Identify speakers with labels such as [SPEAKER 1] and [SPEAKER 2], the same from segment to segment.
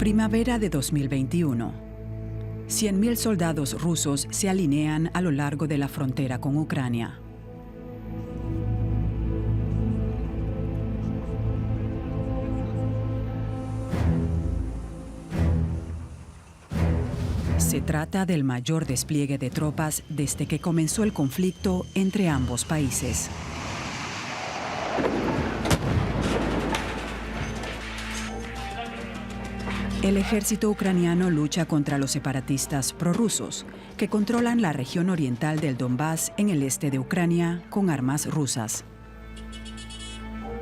[SPEAKER 1] Primavera de 2021. 100.000 soldados rusos se alinean a lo largo de la frontera con Ucrania. Se trata del mayor despliegue de tropas desde que comenzó el conflicto entre ambos países. El ejército ucraniano lucha contra los separatistas prorrusos, que controlan la región oriental del Donbass en el este de Ucrania con armas rusas.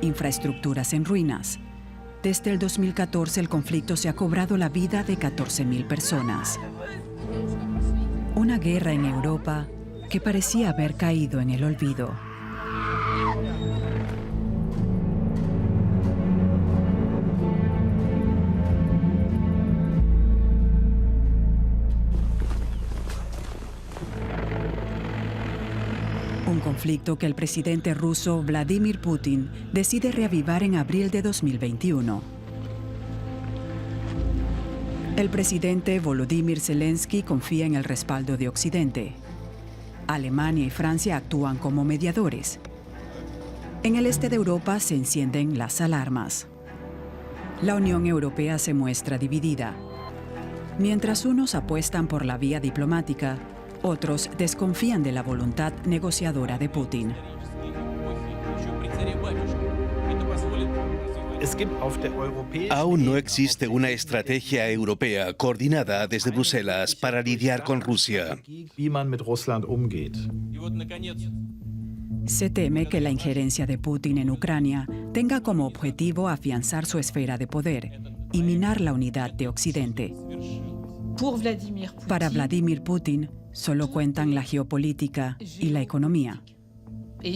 [SPEAKER 1] Infraestructuras en ruinas. Desde el 2014 el conflicto se ha cobrado la vida de 14.000 personas. Una guerra en Europa que parecía haber caído en el olvido. Un conflicto que el presidente ruso Vladimir Putin decide reavivar en abril de 2021. El presidente Volodymyr Zelensky confía en el respaldo de Occidente. Alemania y Francia actúan como mediadores. En el este de Europa se encienden las alarmas. La Unión Europea se muestra dividida. Mientras unos apuestan por la vía diplomática, otros desconfían de la voluntad negociadora de Putin.
[SPEAKER 2] Aún no existe una estrategia europea coordinada desde Bruselas para lidiar con Rusia.
[SPEAKER 1] Se teme que la injerencia de Putin en Ucrania tenga como objetivo afianzar su esfera de poder y minar la unidad de Occidente. Para Vladimir Putin, solo cuentan la geopolítica y la economía.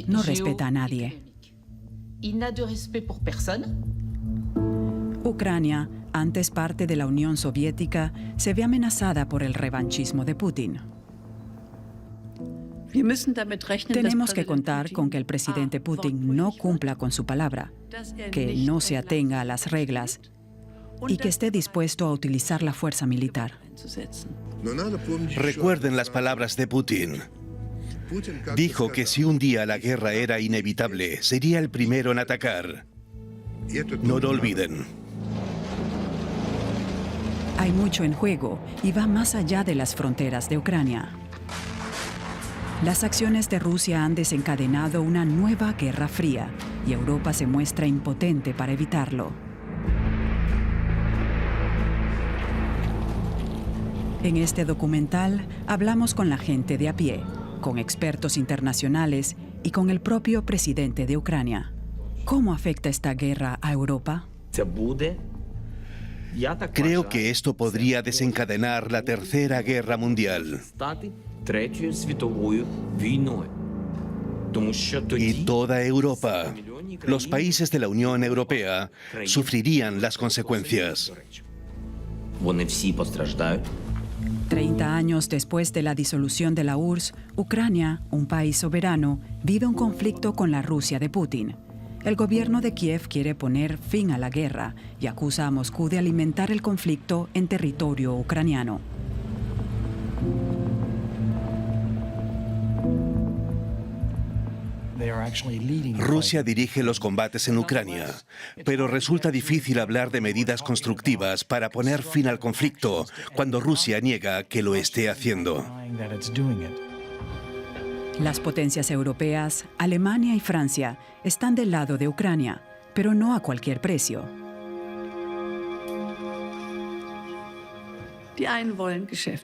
[SPEAKER 1] No respeta a nadie. Ucrania, antes parte de la Unión Soviética, se ve amenazada por el revanchismo de Putin. Tenemos que contar con que el presidente Putin no cumpla con su palabra, que no se atenga a las reglas y que esté dispuesto a utilizar la fuerza militar.
[SPEAKER 2] Recuerden las palabras de Putin. Dijo que si un día la guerra era inevitable, sería el primero en atacar. No lo olviden.
[SPEAKER 1] Hay mucho en juego y va más allá de las fronteras de Ucrania. Las acciones de Rusia han desencadenado una nueva guerra fría y Europa se muestra impotente para evitarlo. En este documental hablamos con la gente de a pie, con expertos internacionales y con el propio presidente de Ucrania. ¿Cómo afecta esta guerra a Europa?
[SPEAKER 2] Creo que esto podría desencadenar la Tercera Guerra Mundial. Y toda Europa, los países de la Unión Europea, sufrirían las consecuencias.
[SPEAKER 1] 30 años después de la disolución de la URSS, Ucrania, un país soberano, vive un conflicto con la Rusia de Putin. El gobierno de Kiev quiere poner fin a la guerra y acusa a Moscú de alimentar el conflicto en territorio ucraniano.
[SPEAKER 2] Rusia dirige los combates en Ucrania, pero resulta difícil hablar de medidas constructivas para poner fin al conflicto cuando Rusia niega que lo esté haciendo.
[SPEAKER 1] Las potencias europeas, Alemania y Francia, están del lado de Ucrania, pero no a cualquier precio.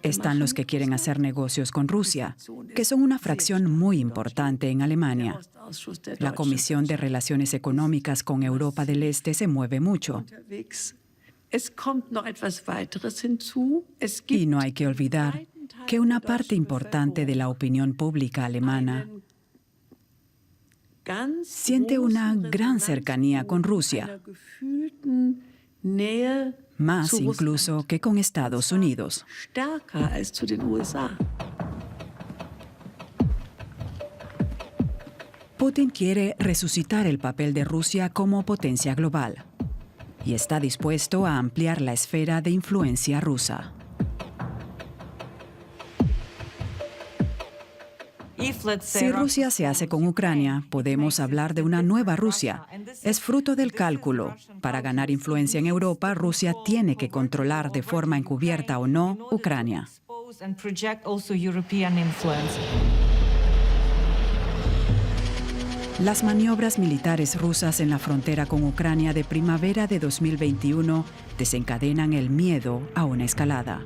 [SPEAKER 1] Están los que quieren hacer negocios con Rusia, que son una fracción muy importante en Alemania. La Comisión de Relaciones Económicas con Europa del Este se mueve mucho. Y no hay que olvidar que una parte importante de la opinión pública alemana siente una gran cercanía con Rusia, más incluso que con Estados Unidos. Putin quiere resucitar el papel de Rusia como potencia global. y está dispuesto a ampliar la esfera de influencia rusa. Si Rusia se hace con Ucrania, podemos hablar de una nueva Rusia. Es fruto del cálculo. Para ganar influencia en Europa, Rusia tiene que controlar de forma encubierta o no Ucrania. Las maniobras militares rusas en la frontera con Ucrania de primavera de 2021 desencadenan el miedo a una escalada.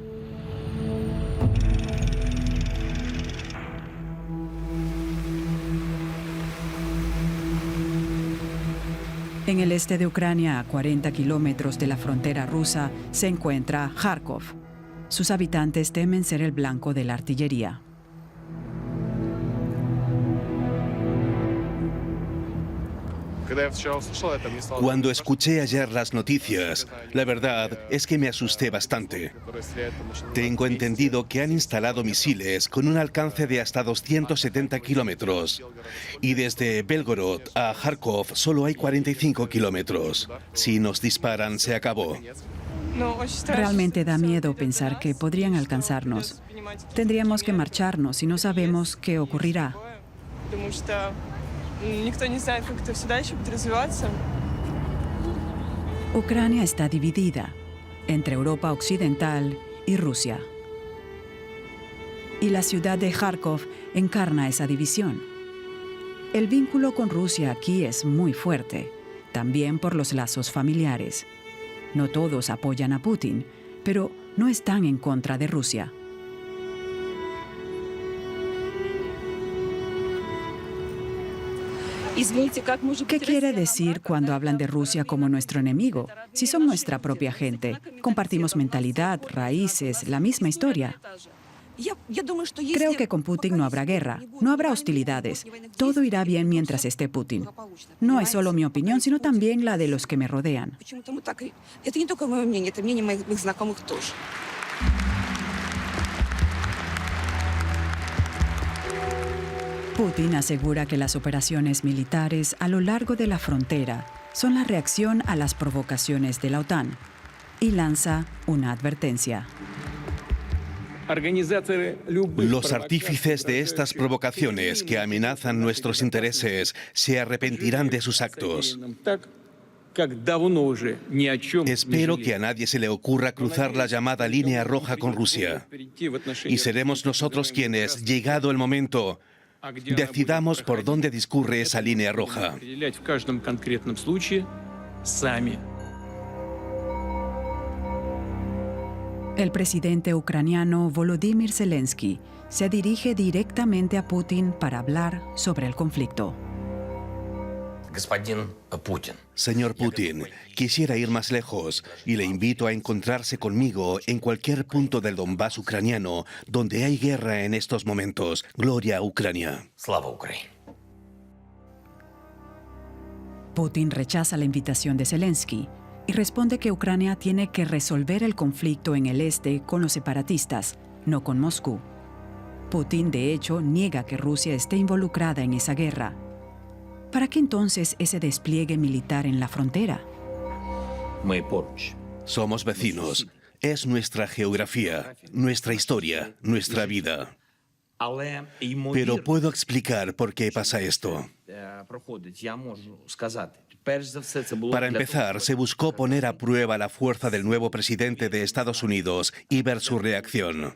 [SPEAKER 1] En el este de Ucrania, a 40 kilómetros de la frontera rusa, se encuentra Kharkov. Sus habitantes temen ser el blanco de la artillería.
[SPEAKER 2] Cuando escuché ayer las noticias, la verdad es que me asusté bastante. Tengo entendido que han instalado misiles con un alcance de hasta 270 kilómetros. Y desde Belgorod a Kharkov solo hay 45 kilómetros. Si nos disparan, se acabó.
[SPEAKER 1] Realmente da miedo pensar que podrían alcanzarnos. Tendríamos que marcharnos y no sabemos qué ocurrirá. Ucrania está dividida entre Europa Occidental y Rusia. Y la ciudad de Kharkov encarna esa división. El vínculo con Rusia aquí es muy fuerte, también por los lazos familiares. No todos apoyan a Putin, pero no están en contra de Rusia. ¿Qué quiere decir cuando hablan de Rusia como nuestro enemigo? Si son nuestra propia gente, compartimos mentalidad, raíces, la misma historia. Creo que con Putin no habrá guerra, no habrá hostilidades. Todo irá bien mientras esté Putin. No es solo mi opinión, sino también la de los que me rodean. Putin asegura que las operaciones militares a lo largo de la frontera son la reacción a las provocaciones de la OTAN y lanza una advertencia.
[SPEAKER 2] Los artífices de estas provocaciones que amenazan nuestros intereses se arrepentirán de sus actos. Espero que a nadie se le ocurra cruzar la llamada línea roja con Rusia. Y seremos nosotros quienes, llegado el momento, decidamos por dónde discurre esa línea roja.
[SPEAKER 1] El presidente ucraniano Volodymyr Zelensky se dirige directamente a Putin para hablar sobre el conflicto.
[SPEAKER 2] Señor Putin, quisiera ir más lejos y le invito a encontrarse conmigo en cualquier punto del Donbass ucraniano donde hay guerra en estos momentos. Gloria a Ucrania.
[SPEAKER 1] Putin rechaza la invitación de Zelensky y responde que Ucrania tiene que resolver el conflicto en el este con los separatistas, no con Moscú. Putin, de hecho, niega que Rusia esté involucrada en esa guerra. ¿Para qué entonces ese despliegue militar en la frontera?
[SPEAKER 2] Somos vecinos. Es nuestra geografía, nuestra historia, nuestra vida. Pero puedo explicar por qué pasa esto. Para empezar, se buscó poner a prueba la fuerza del nuevo presidente de Estados Unidos y ver su reacción.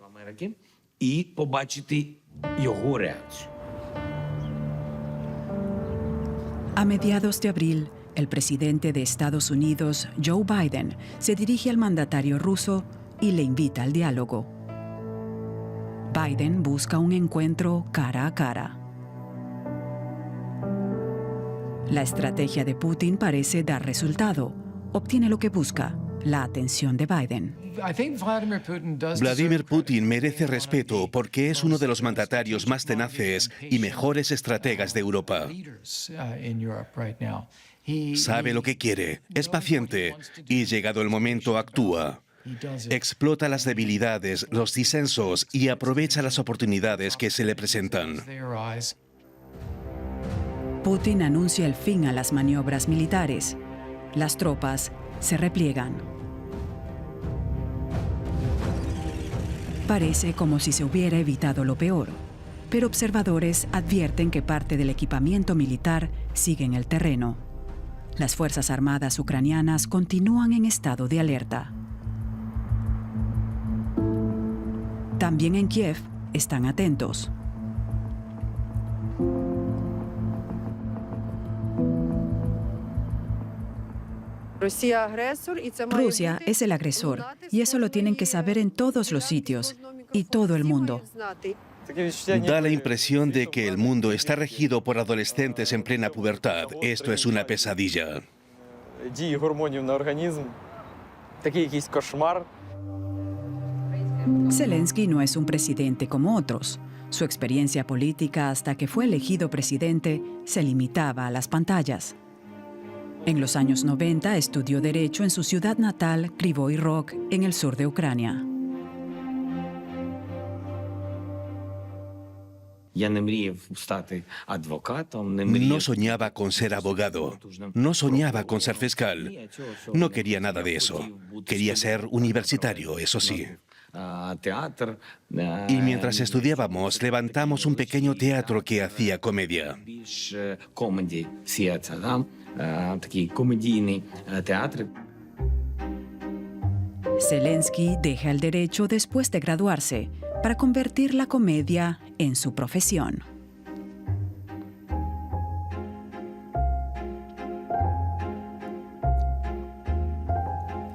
[SPEAKER 1] A mediados de abril, el presidente de Estados Unidos, Joe Biden, se dirige al mandatario ruso y le invita al diálogo. Biden busca un encuentro cara a cara. La estrategia de Putin parece dar resultado. Obtiene lo que busca, la atención de Biden.
[SPEAKER 2] Vladimir Putin merece respeto porque es uno de los mandatarios más tenaces y mejores estrategas de Europa. Sabe lo que quiere, es paciente y, llegado el momento, actúa. Explota las debilidades, los disensos y aprovecha las oportunidades que se le presentan.
[SPEAKER 1] Putin anuncia el fin a las maniobras militares. Las tropas se repliegan. Parece como si se hubiera evitado lo peor, pero observadores advierten que parte del equipamiento militar sigue en el terreno. Las Fuerzas Armadas ucranianas continúan en estado de alerta. También en Kiev están atentos. Rusia es el agresor y eso lo tienen que saber en todos los sitios y todo el mundo.
[SPEAKER 2] Da la impresión de que el mundo está regido por adolescentes en plena pubertad. Esto es una pesadilla.
[SPEAKER 1] Zelensky no es un presidente como otros. Su experiencia política hasta que fue elegido presidente se limitaba a las pantallas. En los años 90 estudió Derecho en su ciudad natal, Kryvyi Rog, en el sur de Ucrania.
[SPEAKER 2] No soñaba con ser abogado, no soñaba con ser fiscal, no quería nada de eso. Quería ser universitario, eso sí. Y mientras estudiábamos, levantamos un pequeño teatro que hacía comedia.
[SPEAKER 1] Zelensky deja el derecho después de graduarse para convertir la comedia en su profesión.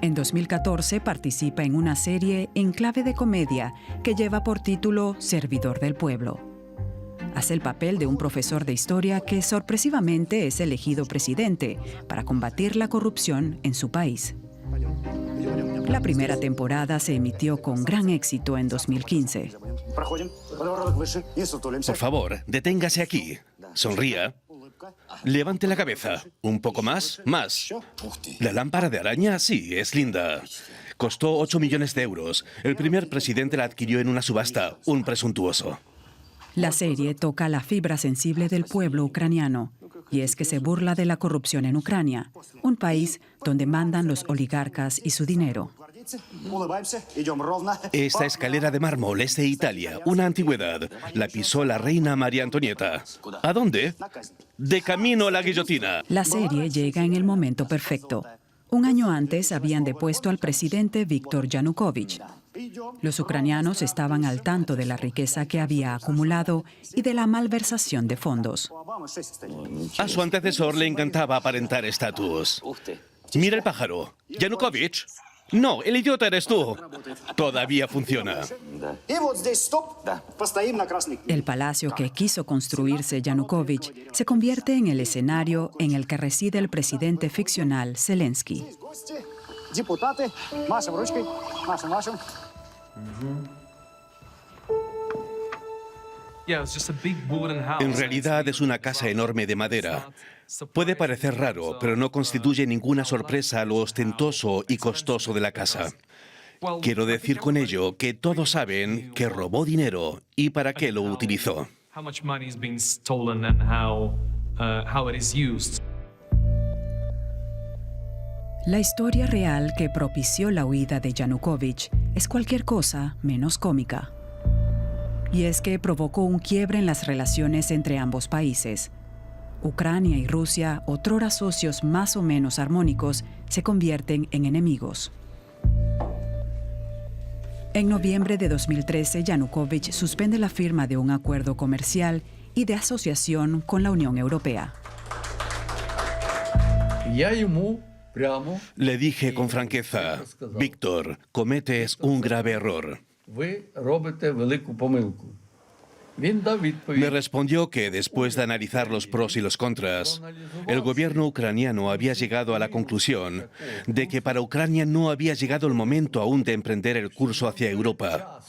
[SPEAKER 1] En 2014 participa en una serie en clave de comedia que lleva por título Servidor del Pueblo. Hace el papel de un profesor de historia que sorpresivamente es elegido presidente para combatir la corrupción en su país. La primera temporada se emitió con gran éxito en 2015.
[SPEAKER 2] Por favor, deténgase aquí. Sonría. Levante la cabeza. Un poco más. Más. La lámpara de araña, sí, es linda. Costó 8 millones de euros. El primer presidente la adquirió en una subasta. Un presuntuoso.
[SPEAKER 1] La serie toca la fibra sensible del pueblo ucraniano, y es que se burla de la corrupción en Ucrania, un país donde mandan los oligarcas y su dinero.
[SPEAKER 2] Esta escalera de mármol es de Italia, una antigüedad. La pisó la reina María Antonieta. ¿A dónde? De camino a la guillotina.
[SPEAKER 1] La serie llega en el momento perfecto. Un año antes habían depuesto al presidente Viktor Yanukovych. Los ucranianos estaban al tanto de la riqueza que había acumulado y de la malversación de fondos.
[SPEAKER 2] A su antecesor le encantaba aparentar estatus. Mira el pájaro. ¿Yanukovych? No, el idiota eres tú. Todavía funciona.
[SPEAKER 1] El palacio que quiso construirse Yanukovych se convierte en el escenario en el que reside el presidente ficcional Zelensky.
[SPEAKER 2] En realidad es una casa enorme de madera. Puede parecer raro, pero no constituye ninguna sorpresa a lo ostentoso y costoso de la casa. Quiero decir con ello que todos saben que robó dinero y para qué lo utilizó.
[SPEAKER 1] La historia real que propició la huida de Yanukovych es cualquier cosa menos cómica. Y es que provocó un quiebre en las relaciones entre ambos países. Ucrania y Rusia, otrora socios más o menos armónicos, se convierten en enemigos. En noviembre de 2013, Yanukovych suspende la firma de un acuerdo comercial y de asociación con la Unión Europea.
[SPEAKER 2] Le dije con franqueza, Víctor, cometes un grave error. Me respondió que después de analizar los pros y los contras, el gobierno ucraniano había llegado a la conclusión de que para Ucrania no había llegado el momento aún de emprender el curso hacia Europa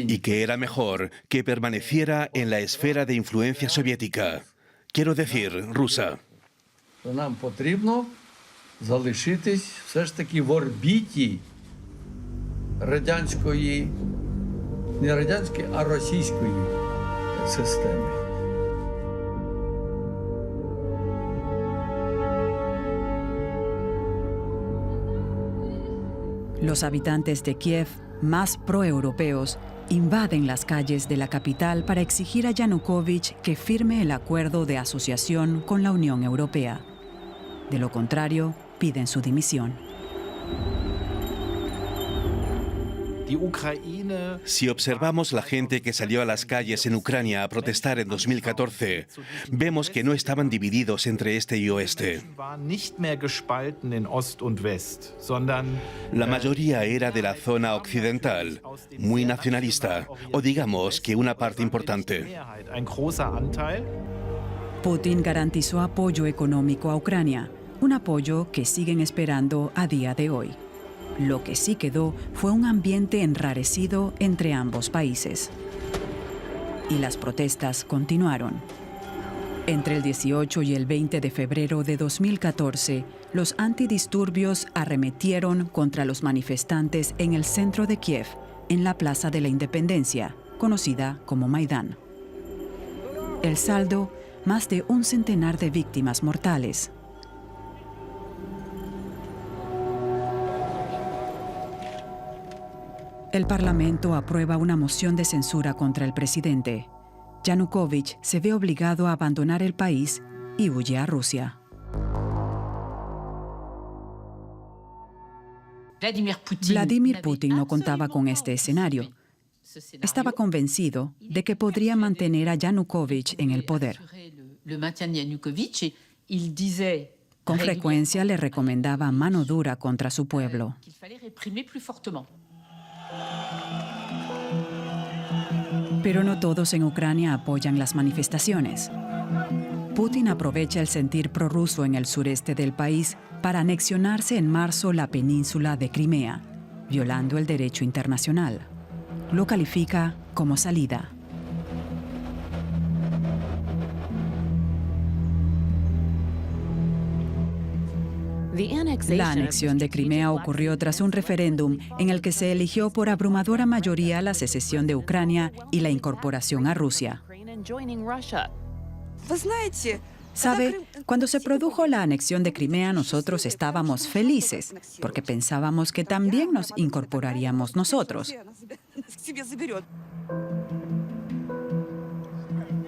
[SPEAKER 2] y que era mejor que permaneciera en la esfera de influencia soviética, quiero decir, rusa.
[SPEAKER 3] Нам потрібно залишитись все ж таки в орбіті радянської, не радянської, а російської системи.
[SPEAKER 1] Los habitantes de Kiev, más proeuropeos, invaden las calles de la capital para exigir a Yanukovych que firme el acuerdo de asociación con la Unión Europea. De lo contrario, piden su dimisión.
[SPEAKER 2] Si observamos la gente que salió a las calles en Ucrania a protestar en 2014, vemos que no estaban divididos entre este y oeste. La mayoría era de la zona occidental, muy nacionalista, o digamos que una parte importante.
[SPEAKER 1] Putin garantizó apoyo económico a Ucrania, un apoyo que siguen esperando a día de hoy. Lo que sí quedó fue un ambiente enrarecido entre ambos países. Y las protestas continuaron. Entre el 18 y el 20 de febrero de 2014, los antidisturbios arremetieron contra los manifestantes en el centro de Kiev, en la Plaza de la Independencia, conocida como Maidán. El saldo, más de 100 de víctimas mortales. El Parlamento aprueba una moción de censura contra el presidente. Yanukovych se ve obligado a abandonar el país y huye a Rusia. Vladimir Putin no contaba con este escenario. Estaba convencido de que podría mantener a Yanukovych en el poder. Con frecuencia le recomendaba mano dura contra su pueblo. Pero no todos en Ucrania apoyan las manifestaciones. Putin aprovecha el sentir prorruso en el sureste del país para anexionarse en marzo la península de Crimea, violando el derecho internacional. Lo califica como salida. La anexión de Crimea ocurrió tras un referéndum en el que se eligió por abrumadora mayoría la secesión de Ucrania y la incorporación a Rusia. ¿Sabe? Cuando se produjo la anexión de Crimea, nosotros estábamos felices, porque pensábamos que también nos incorporaríamos nosotros.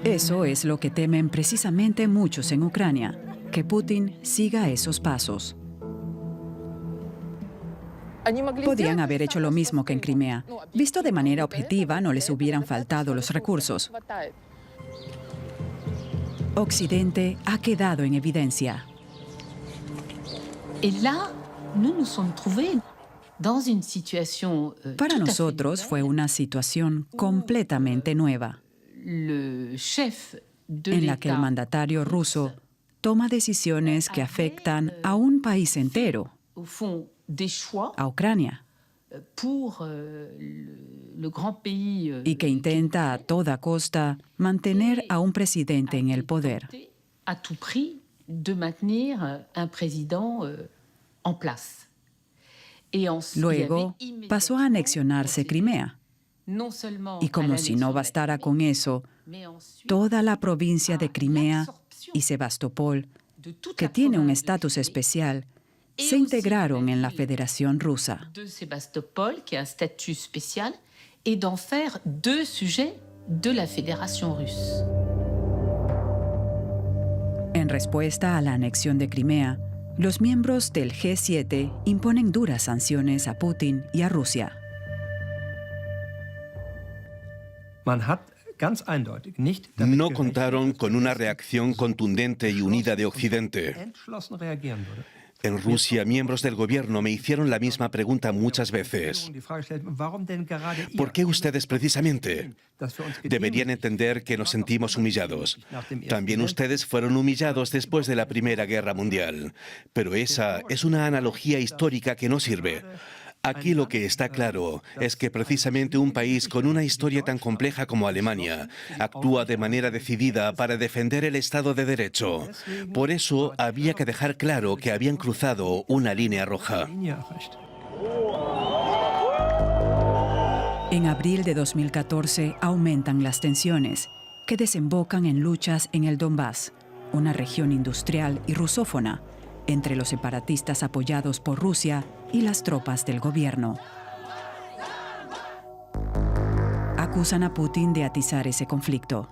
[SPEAKER 1] Eso es lo que temen precisamente muchos en Ucrania, que Putin siga esos pasos. Podían haber hecho lo mismo que en Crimea. Visto de manera objetiva, no les hubieran faltado los recursos. Occidente ha quedado en evidencia. Para nosotros fue una situación completamente nueva, en la que el mandatario ruso toma decisiones que afectan a un país entero, a Ucrania, y que intenta a toda costa mantener a un presidente en el poder. Luego pasó a anexionarse Crimea. Y como si no bastara con eso, toda la provincia de Crimea y Sebastopol, que tiene un estatus especial, se integraron en la Federación Rusa. En respuesta a la anexión de Crimea, los miembros del G7 imponen duras sanciones a Putin y a Rusia.
[SPEAKER 2] No contaron con una reacción contundente y unida de Occidente. En Rusia, miembros del gobierno me hicieron la misma pregunta muchas veces. ¿Por qué ustedes precisamente? Deberían entender que nos sentimos humillados. También ustedes fueron humillados después de la Primera Guerra Mundial. Pero esa es una analogía histórica que no sirve. Aquí lo que está claro es que precisamente un país con una historia tan compleja como Alemania actúa de manera decidida para defender el Estado de Derecho. Por eso había que dejar claro que habían cruzado una línea roja.
[SPEAKER 1] En abril de 2014 aumentan las tensiones, que desembocan en luchas en el Donbass, una región industrial y rusófona, entre los separatistas apoyados por Rusia y las tropas del gobierno. Acusan a Putin de atizar ese conflicto.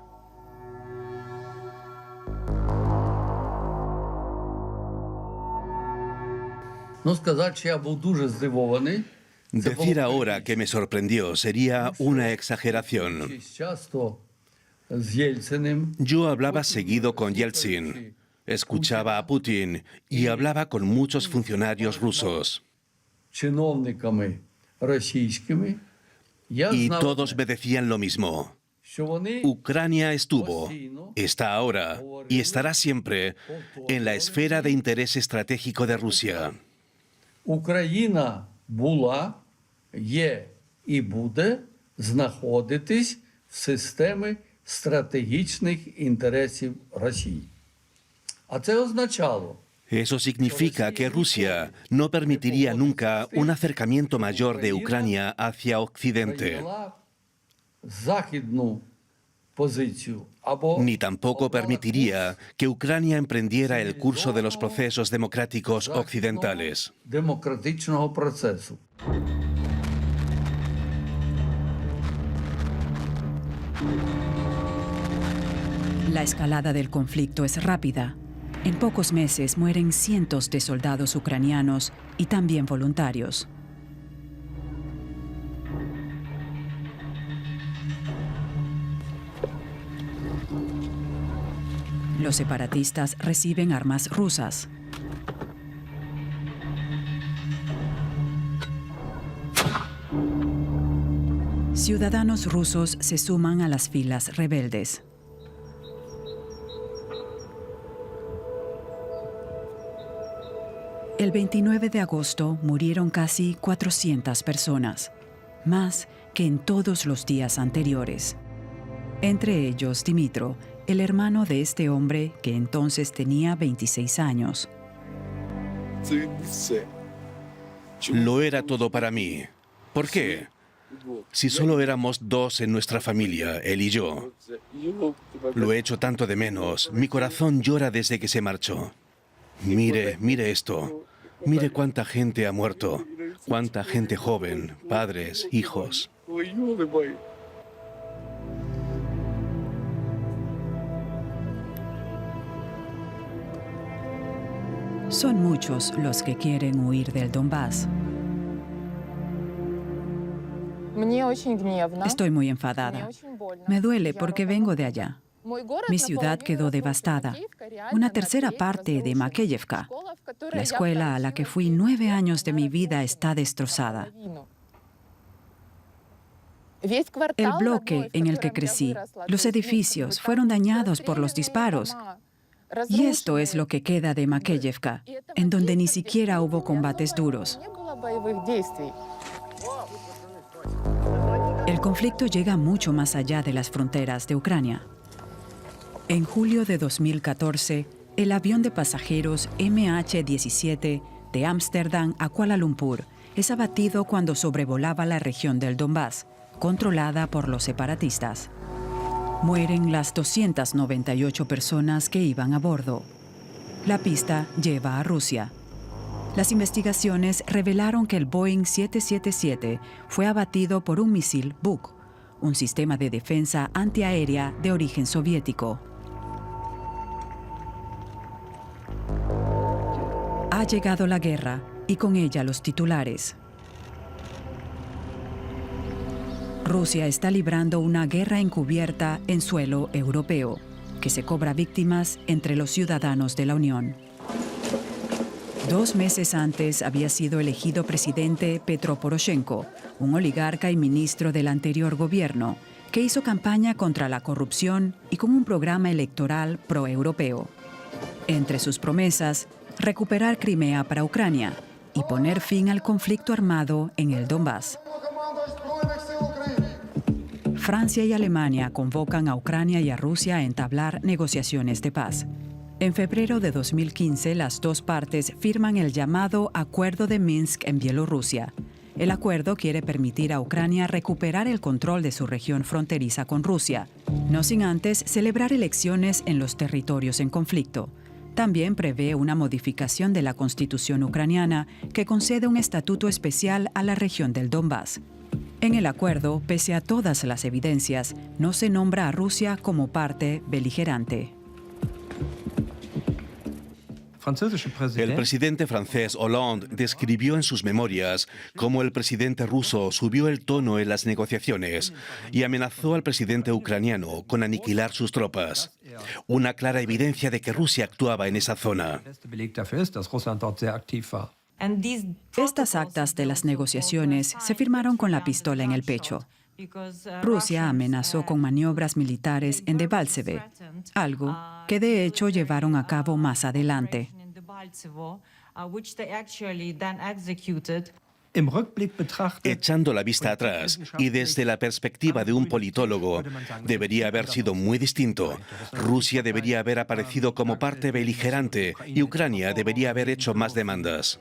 [SPEAKER 3] Ну, сказати, що я був дуже здивований.
[SPEAKER 2] Decir ahora que me sorprendió sería una exageración.
[SPEAKER 3] Часто з Єльциним.
[SPEAKER 2] Yo hablaba seguido con Yeltsin, escuchaba a Putin y hablaba con muchos funcionarios rusos.
[SPEAKER 3] Чиновниками російськими. Я
[SPEAKER 2] Y
[SPEAKER 3] знав,
[SPEAKER 2] todos me decían lo mismo.
[SPEAKER 3] що вони
[SPEAKER 2] Ucrania estuvo, está ahora y estará siempre en la esfera de interés estratégico de Rusia.
[SPEAKER 3] Україна була, є і буде знаходитись в системі стратегічних інтересів Росії. А це означало,
[SPEAKER 2] Eso significa que Rusia no permitiría nunca un acercamiento mayor de Ucrania hacia Occidente,
[SPEAKER 3] прийняла західну позицію або
[SPEAKER 2] ni tampoco permitiría que Ucrania emprendiera el curso de los procesos democráticos occidentales.
[SPEAKER 3] демократичного процесу.
[SPEAKER 1] La escalada del conflicto es rápida. En pocos meses mueren cientos de soldados ucranianos y también voluntarios. Los separatistas reciben armas rusas. Ciudadanos rusos se suman a las filas rebeldes. El 29 de agosto murieron casi 400 personas, más que en todos los días anteriores. Entre ellos Dimitro, el hermano de este hombre que entonces tenía 26 años.
[SPEAKER 2] Lo era todo para mí. ¿Por qué? Si solo éramos dos en nuestra familia, él y yo. Lo he hecho tanto de menos. Mi corazón llora desde que se marchó. Mire, mire esto. Mire cuánta gente ha muerto. Cuánta gente joven, padres, hijos.
[SPEAKER 1] Son muchos los que quieren huir del Donbass. Estoy muy enfadada. Me duele porque vengo de allá. Mi ciudad quedó devastada. Una tercera parte de Makeyevka. La escuela a la que fui 9 años de mi vida está destrozada. El bloque en el que crecí, los edificios fueron dañados por los disparos. Y esto es lo que queda de Makeyevka, en donde ni siquiera hubo combates duros. El conflicto llega mucho más allá de las fronteras de Ucrania. En julio de 2014, el avión de pasajeros MH17 de Ámsterdam a Kuala Lumpur es abatido cuando sobrevolaba la región del Donbass, controlada por los separatistas. Mueren las 298 personas que iban a bordo. La pista lleva a Rusia. Las investigaciones revelaron que el Boeing 777 fue abatido por un misil Buk, un sistema de defensa antiaérea de origen soviético. Ha llegado la guerra y con ella los titulares. Rusia está librando una guerra encubierta en suelo europeo, que se cobra víctimas entre los ciudadanos de la Unión. 2 meses antes había sido elegido presidente Petro Poroshenko, un oligarca y ministro del anterior gobierno, que hizo campaña contra la corrupción y con un programa electoral pro-europeo. Entre sus promesas, recuperar Crimea para Ucrania y poner fin al conflicto armado en el Donbass. Francia y Alemania convocan a Ucrania y a Rusia a entablar negociaciones de paz. En febrero de 2015, las dos partes firman el llamado Acuerdo de Minsk en Bielorrusia. El acuerdo quiere permitir a Ucrania recuperar el control de su región fronteriza con Rusia, no sin antes celebrar elecciones en los territorios en conflicto. También prevé una modificación de la constitución ucraniana que concede un estatuto especial a la región del Donbass. En el acuerdo, pese a todas las evidencias, no se nombra a Rusia como parte beligerante.
[SPEAKER 2] El presidente francés Hollande describió en sus memorias cómo el presidente ruso subió el tono en las negociaciones y amenazó al presidente ucraniano con aniquilar sus tropas. Una clara evidencia de que Rusia actuaba en esa zona.
[SPEAKER 1] Estas actas de las negociaciones se firmaron con la pistola en el pecho. Rusia amenazó con maniobras militares en Debaltseve, algo que de hecho llevaron a cabo más adelante.
[SPEAKER 2] Echando la vista atrás y desde la perspectiva de un politólogo, debería haber sido muy distinto. Rusia debería haber aparecido como parte beligerante y Ucrania debería haber hecho más demandas.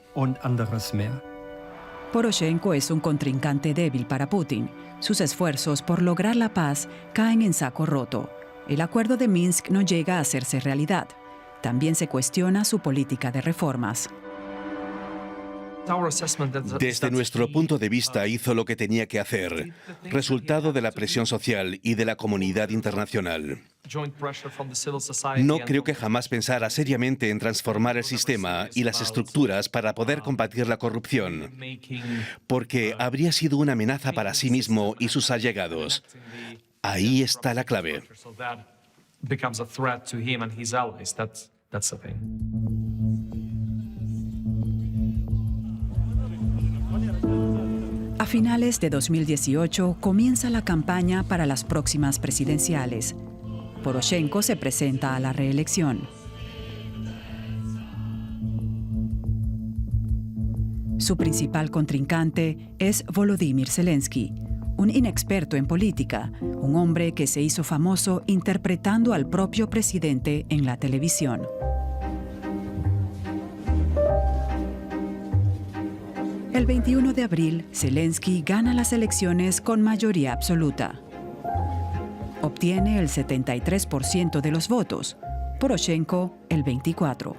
[SPEAKER 1] Poroshenko es un contrincante débil para Putin. Sus esfuerzos por lograr la paz caen en saco roto. El acuerdo de Minsk no llega a hacerse realidad. También se cuestiona su política de reformas.
[SPEAKER 2] Desde nuestro punto de vista hizo lo que tenía que hacer, resultado de la presión social y de la comunidad internacional. No creo que jamás pensara seriamente en transformar el sistema y las estructuras para poder combatir la corrupción, porque habría sido una amenaza para sí mismo y sus allegados. Ahí está la clave.
[SPEAKER 1] A finales de 2018 comienza la campaña para las próximas presidenciales. Poroshenko se presenta a la reelección. Su principal contrincante es Volodymyr Zelensky, un inexperto en política, un hombre que se hizo famoso interpretando al propio presidente en la televisión. El 21 de abril, Zelensky gana las elecciones con mayoría absoluta. Obtiene el 73% de los votos, Poroshenko el 24%.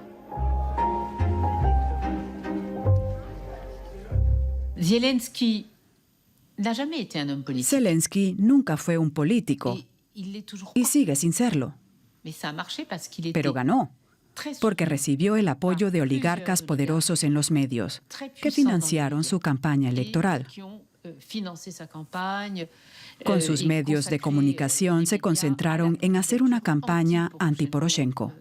[SPEAKER 1] Zelensky nunca fue un político y sigue sin serlo. Pero ganó, porque recibió el apoyo de oligarcas poderosos en los medios, que financiaron su campaña electoral. Con sus medios de comunicación se concentraron en hacer una campaña anti-Poroshenko.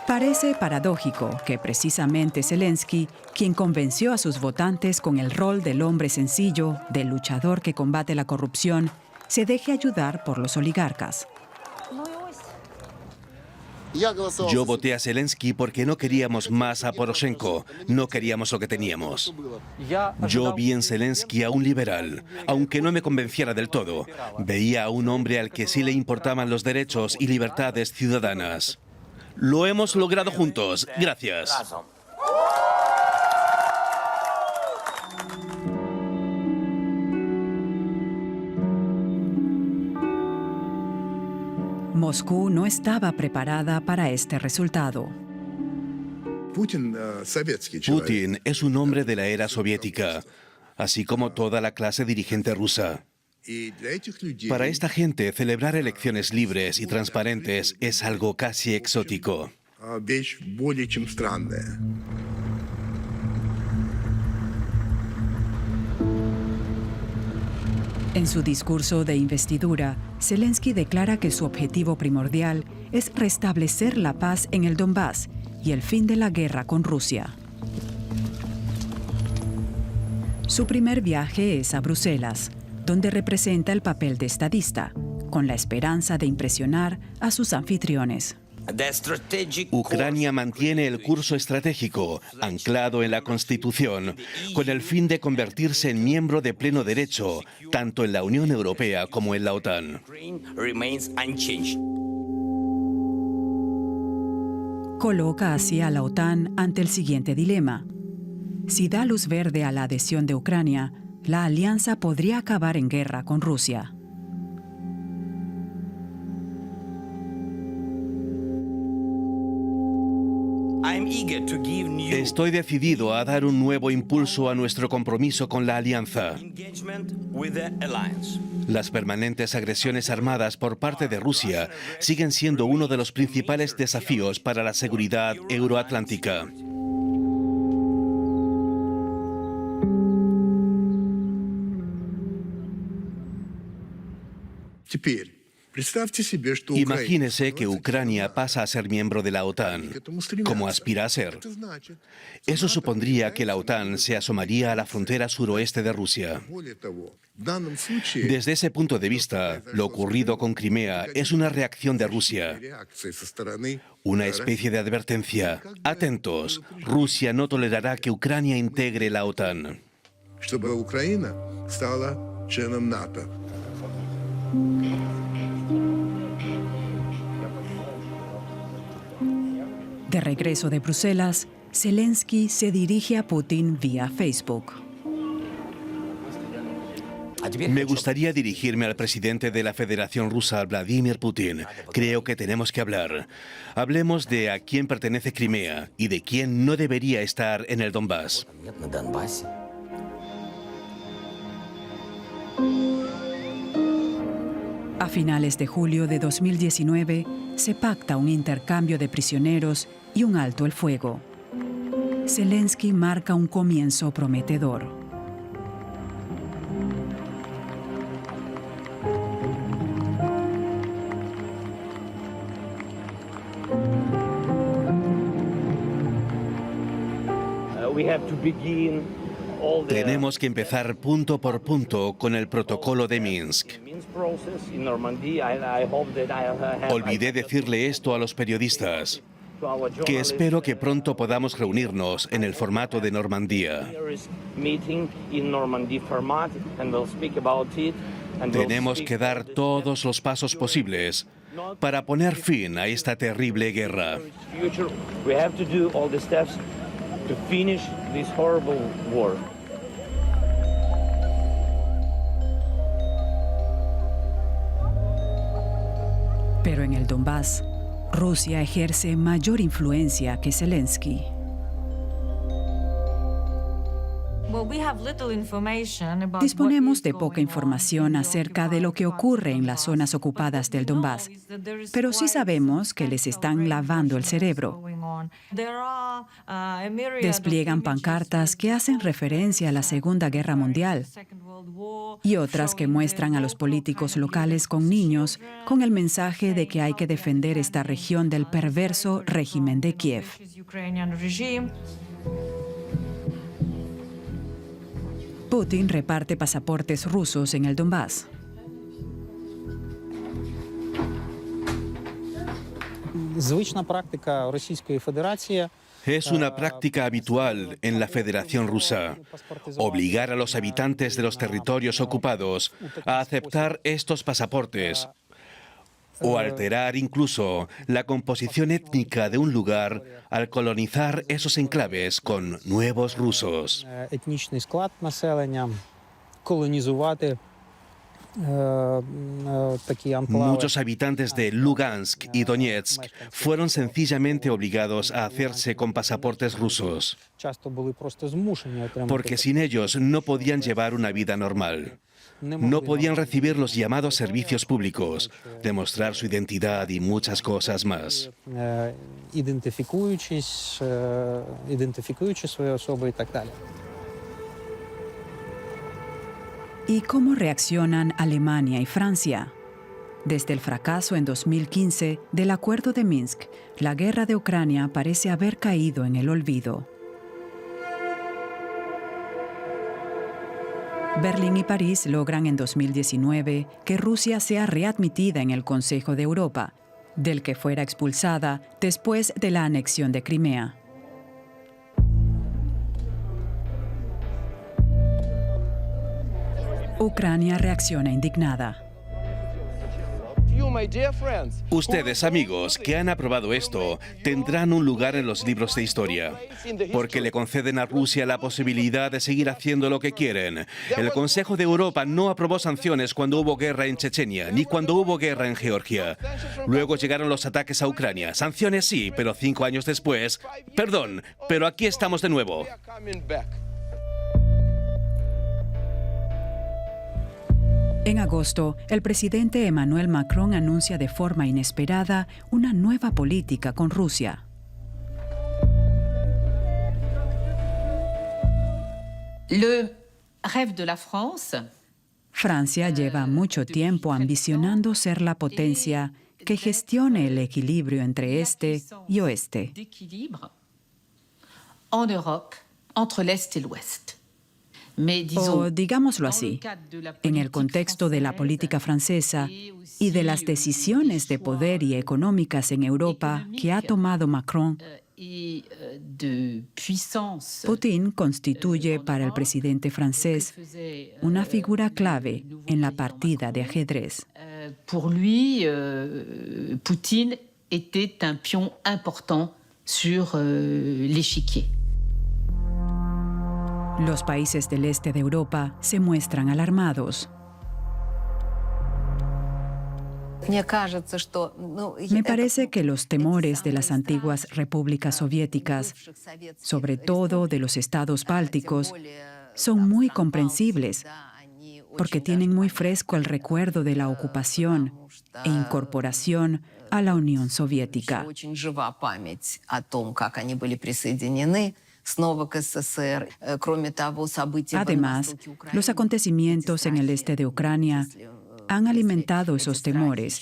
[SPEAKER 1] Parece paradójico que precisamente Zelensky, quien convenció a sus votantes con el rol del hombre sencillo, del luchador que combate la corrupción, se deje ayudar por los oligarcas.
[SPEAKER 2] Yo voté a Zelensky porque no queríamos más a Poroshenko, no queríamos lo que teníamos. Yo vi en Zelensky a un liberal, aunque no me convenciera del todo. Veía a un hombre al que sí le importaban los derechos y libertades ciudadanas. Lo hemos logrado juntos. Gracias.
[SPEAKER 1] Moscú no estaba preparada para este resultado.
[SPEAKER 2] Putin es un hombre de la era soviética, así como toda la clase dirigente rusa. Para esta gente, celebrar elecciones libres y transparentes es algo casi exótico.
[SPEAKER 1] En su discurso de investidura, Zelensky declara que su objetivo primordial es restablecer la paz en el Donbass y el fin de la guerra con Rusia. Su primer viaje es a Bruselas, donde representa el papel de estadista, con la esperanza de impresionar a sus anfitriones.
[SPEAKER 2] Ucrania mantiene el curso estratégico, anclado en la Constitución, con el fin de convertirse en miembro de pleno derecho, tanto en la Unión Europea como en la OTAN.
[SPEAKER 1] Coloca así a la OTAN ante el siguiente dilema: Si da luz verde a la adhesión de Ucrania, la alianza podría acabar en guerra con Rusia.
[SPEAKER 2] Estoy decidido a dar un nuevo impulso a nuestro compromiso con la alianza. Las permanentes agresiones armadas por parte de Rusia siguen siendo uno de los principales desafíos para la seguridad euroatlántica. Imagínese que Ucrania pasa a ser miembro de la OTAN, como aspira a ser. Eso supondría que la OTAN se asomaría a la frontera suroeste de Rusia. Desde ese punto de vista, lo ocurrido con Crimea es una reacción de Rusia, una especie de advertencia. Atentos, Rusia no tolerará que Ucrania integre la OTAN.
[SPEAKER 1] De regreso de Bruselas, Zelensky se dirige a Putin vía Facebook.
[SPEAKER 2] Me gustaría dirigirme al presidente de la Federación Rusa, Vladimir Putin. Creo que tenemos que hablar. Hablemos de a quién pertenece Crimea y de quién no debería estar en el Donbass.
[SPEAKER 1] A finales de julio de 2019, se pacta un intercambio de prisioneros y un alto el fuego. Zelensky marca un comienzo prometedor.
[SPEAKER 2] Tenemos que empezar punto por punto con el protocolo de Minsk. Olvidé decirle esto a los periodistas, que espero que pronto podamos reunirnos en el formato de Normandía. Tenemos que dar todos los pasos posibles para poner fin a esta terrible guerra.
[SPEAKER 1] Pero en el Donbass, Rusia ejerce mayor influencia que Zelensky. Disponemos de poca información acerca de lo que ocurre en las zonas ocupadas del Donbass, pero sí sabemos que les están lavando el cerebro. Despliegan pancartas que hacen referencia a la Segunda Guerra Mundial y otras que muestran a los políticos locales con niños con el mensaje de que hay que defender esta región del perverso régimen de Kiev. Putin reparte pasaportes rusos en el Donbass.
[SPEAKER 2] Es una práctica habitual en la Federación Rusa, obligar a los habitantes de los territorios ocupados a aceptar estos pasaportes o alterar incluso la composición étnica de un lugar al colonizar esos enclaves con nuevos rusos. Muchos habitantes de Lugansk y Donetsk fueron sencillamente obligados a hacerse con pasaportes rusos, porque sin ellos no podían llevar una vida normal. No podían recibir los llamados servicios públicos, demostrar su identidad y muchas cosas más.
[SPEAKER 1] ¿Y cómo reaccionan Alemania y Francia? Desde el fracaso en 2015 del Acuerdo de Minsk, la guerra de Ucrania parece haber caído en el olvido. Berlín y París logran en 2019 que Rusia sea readmitida en el Consejo de Europa, del que fuera expulsada después de la anexión de Crimea. Ucrania reacciona indignada.
[SPEAKER 2] Ustedes, amigos, que han aprobado esto, tendrán un lugar en los libros de historia, porque le conceden a Rusia la posibilidad de seguir haciendo lo que quieren. El Consejo de Europa no aprobó sanciones cuando hubo guerra en Chechenia, ni cuando hubo guerra en Georgia. Luego llegaron los ataques a Ucrania. Sanciones sí, pero 5 años después... Perdón, pero aquí estamos de nuevo.
[SPEAKER 1] En agosto, el presidente Emmanuel Macron anuncia de forma inesperada una nueva política con Rusia.
[SPEAKER 4] Le rêve de la France.
[SPEAKER 1] Francia lleva mucho tiempo ambicionando ser la potencia que gestione el equilibrio entre este y oeste.
[SPEAKER 4] En Europe, entre l'Est et l'Ouest.
[SPEAKER 1] O digámoslo así, en el contexto de la política francesa y de las decisiones de poder y económicas en Europa que ha tomado Macron, Putin constituye para el presidente francés una figura clave en la partida de ajedrez.
[SPEAKER 4] Pour lui, Poutine était un pion important sur l'échiquier.
[SPEAKER 1] Los países del este de Europa se muestran alarmados. Me parece que los temores de las antiguas repúblicas soviéticas, sobre todo de los estados bálticos, son muy comprensibles, porque tienen muy fresco el recuerdo de la ocupación e incorporación a la Unión Soviética. Además, los acontecimientos en el este de Ucrania han alimentado esos temores,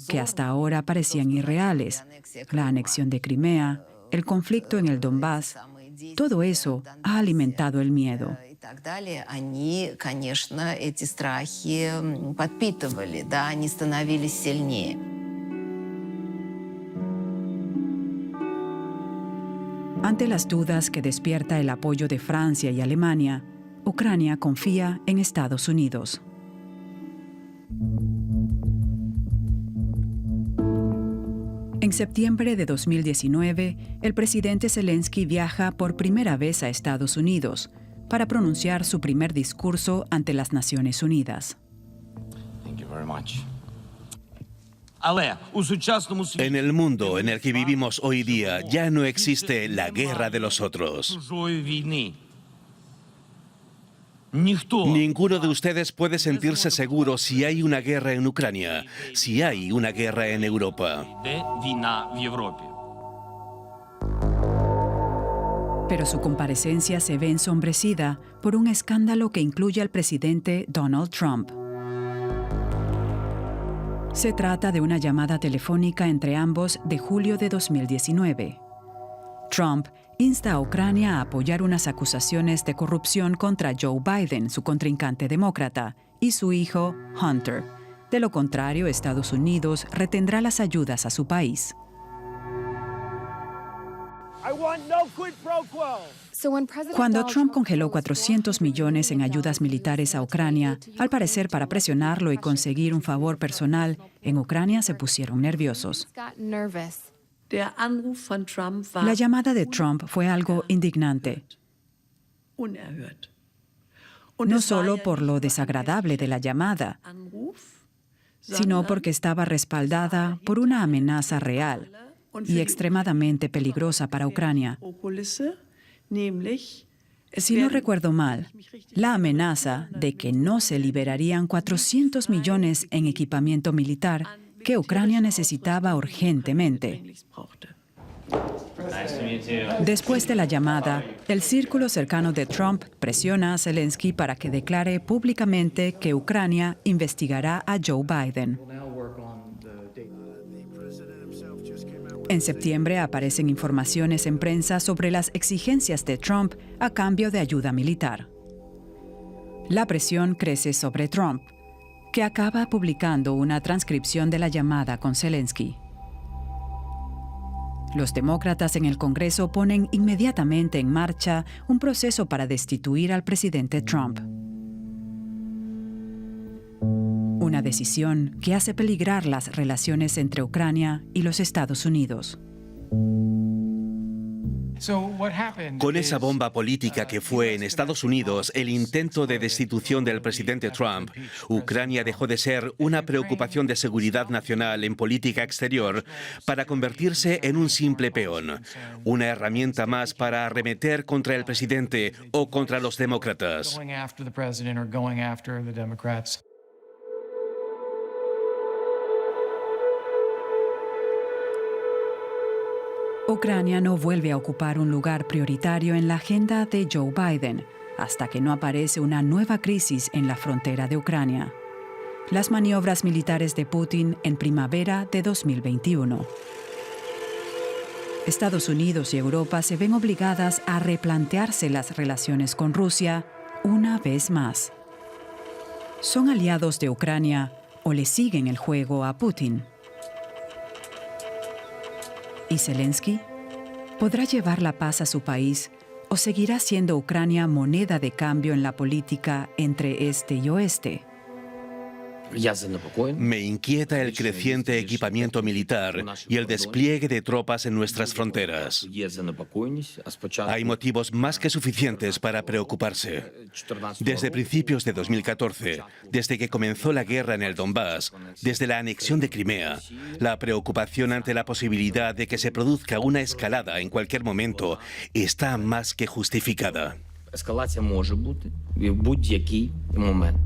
[SPEAKER 1] que hasta ahora parecían irreales. La anexión de Crimea, el conflicto en el Donbass, todo eso ha alimentado el miedo. Ante las dudas que despierta el apoyo de Francia y Alemania, Ucrania confía en Estados Unidos. En septiembre de 2019, el presidente Zelensky viaja por primera vez a Estados Unidos para pronunciar su primer discurso ante las Naciones Unidas.
[SPEAKER 2] En el mundo en el que vivimos hoy día ya no existe la guerra de los otros. Ninguno de ustedes puede sentirse seguro si hay una guerra en Ucrania, si hay una guerra en Europa.
[SPEAKER 1] Pero su comparecencia se ve ensombrecida por un escándalo que incluye al presidente Donald Trump. Se trata de una llamada telefónica entre ambos de julio de 2019. Trump insta a Ucrania a apoyar unas acusaciones de corrupción contra Joe Biden, su contrincante demócrata, y su hijo, Hunter. De lo contrario, Estados Unidos retendrá las ayudas a su país. Cuando Trump congeló 400 millones en ayudas militares a Ucrania, al parecer para presionarlo y conseguir un favor personal, en Ucrania se pusieron nerviosos. La llamada de Trump fue algo indignante. No solo por lo desagradable de la llamada, sino porque estaba respaldada por una amenaza real y extremadamente peligrosa para Ucrania. Si no recuerdo mal, la amenaza de que no se liberarían 400 millones en equipamiento militar que Ucrania necesitaba urgentemente. Después de la llamada, el círculo cercano de Trump presiona a Zelensky para que declare públicamente que Ucrania investigará a Joe Biden. En septiembre aparecen informaciones en prensa sobre las exigencias de Trump a cambio de ayuda militar. La presión crece sobre Trump, que acaba publicando una transcripción de la llamada con Zelensky. Los demócratas en el Congreso ponen inmediatamente en marcha un proceso para destituir al presidente Trump. Una decisión que hace peligrar las relaciones entre Ucrania y los Estados Unidos.
[SPEAKER 2] Con esa bomba política que fue en Estados Unidos el intento de destitución del presidente Trump, Ucrania dejó de ser una preocupación de seguridad nacional en política exterior para convertirse en un simple peón, una herramienta más para arremeter contra el presidente o contra los demócratas.
[SPEAKER 1] Ucrania no vuelve a ocupar un lugar prioritario en la agenda de Joe Biden hasta que no aparece una nueva crisis en la frontera de Ucrania. Las maniobras militares de Putin en primavera de 2021. Estados Unidos y Europa se ven obligadas a replantearse las relaciones con Rusia una vez más. ¿Son aliados de Ucrania o le siguen el juego a Putin? ¿Y Zelensky? ¿Podrá llevar la paz a su país o seguirá siendo Ucrania moneda de cambio en la política entre este y oeste?
[SPEAKER 2] Me inquieta el creciente equipamiento militar y el despliegue de tropas en nuestras fronteras. Hay motivos más que suficientes para preocuparse. Desde principios de 2014, desde que comenzó la guerra en el Donbass, desde la anexión de Crimea, la preocupación ante la posibilidad de que se produzca una escalada en cualquier momento está más que justificada.
[SPEAKER 5] Ескалація може бути в будь-який момент.